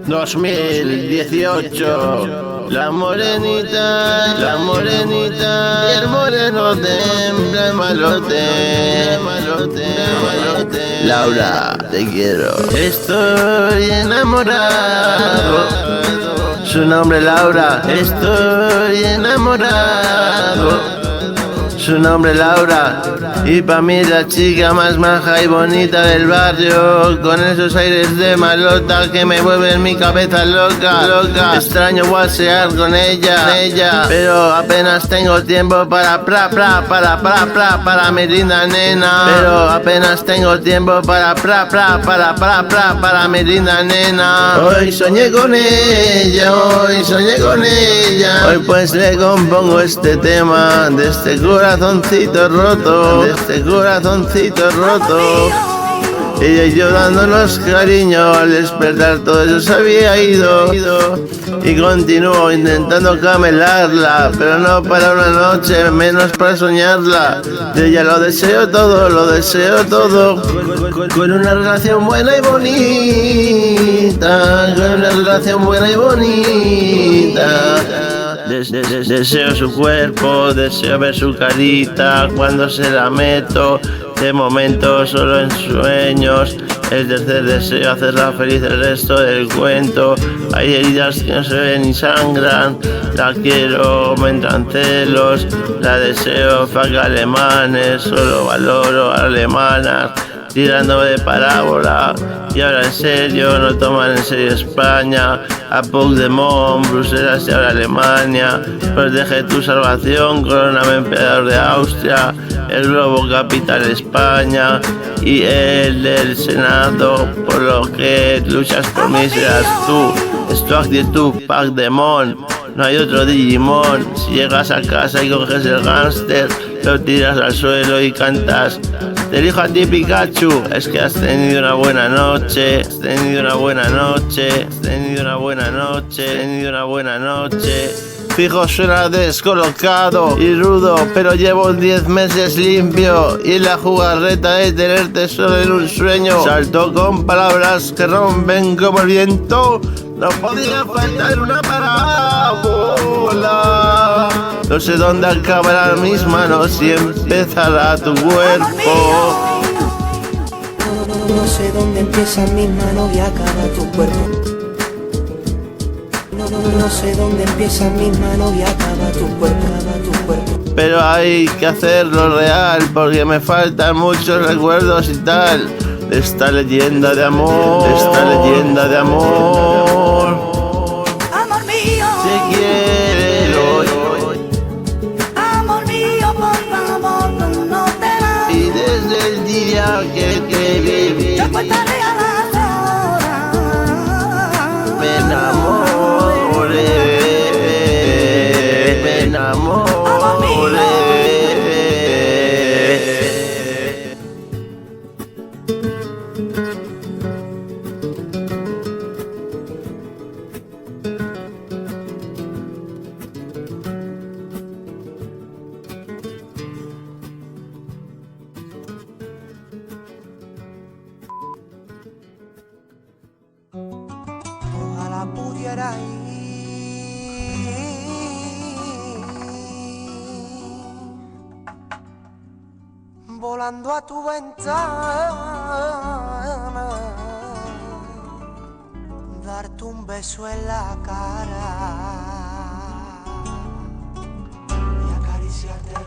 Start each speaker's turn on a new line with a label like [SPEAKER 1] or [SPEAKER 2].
[SPEAKER 1] 2018. La morenita y el moreno tembla, malote. Laura, te quiero. Estoy enamorado. Su nombre Laura. Estoy enamorado. Su nombre Laura, y pa' mí la chica más maja y bonita del barrio, con esos aires de malota que me vuelven mi cabeza loca. Extraño guasear con ella, pero apenas tengo tiempo para mi linda nena. Pero apenas tengo tiempo para mi linda nena. Hoy soñé con ella, hoy pues le compongo este tema de este corazoncito roto, ella y yo dándonos cariño. Al despertar todo eso se había ido, y continúo intentando camelarla, pero no para una noche, menos para soñarla. De ella lo deseo todo, con una relación buena y bonita, Deseo su cuerpo, deseo ver su carita cuando se la meto. De momento solo en sueños. El tercer deseo, hacerla feliz el resto del cuento. Hay heridas que no se ven ni sangran. La quiero, me entran celos. La deseo, fuck alemanes. Solo valoro alemanas, tirándome de parábola. Y ahora en serio, no toman en serio España. A Puigdemont, Bruselas y ahora Alemania. Protege tu salvación, coróname emperador de Austria. El globo capital España y el del Senado. Por lo que luchas por mí serás tú. Es tu actitud, Puigdemont. No hay otro Digimon. Si llegas a casa y coges el gángster, lo tiras al suelo y cantas: te elijo a ti, Pikachu. Es que has tenido una buena noche, Fijo suena descolocado y rudo, pero llevo 10 meses limpio, y la jugarreta de tenerte solo en un sueño. Salto con palabras que rompen como el viento. No podía faltar una parábola. No sé dónde acabarán mis manos y empezará tu cuerpo.
[SPEAKER 2] No sé dónde empiezan mis manos y acaba tu cuerpo. No sé dónde empiezan mis manos y acaba tu cuerpo.
[SPEAKER 1] Pero hay que hacerlo real, porque me faltan muchos recuerdos y tal. De esta leyenda de amor,
[SPEAKER 3] Amor mío,
[SPEAKER 1] te quiero.
[SPEAKER 3] amor mío, por favor, no te vas.
[SPEAKER 1] Y desde el día que te viví,
[SPEAKER 3] Yo contaré a las horas.
[SPEAKER 1] me enamoré.
[SPEAKER 2] Ojalá pudiera ir volando a tu ventana, darte un beso en la cara y acariciarte el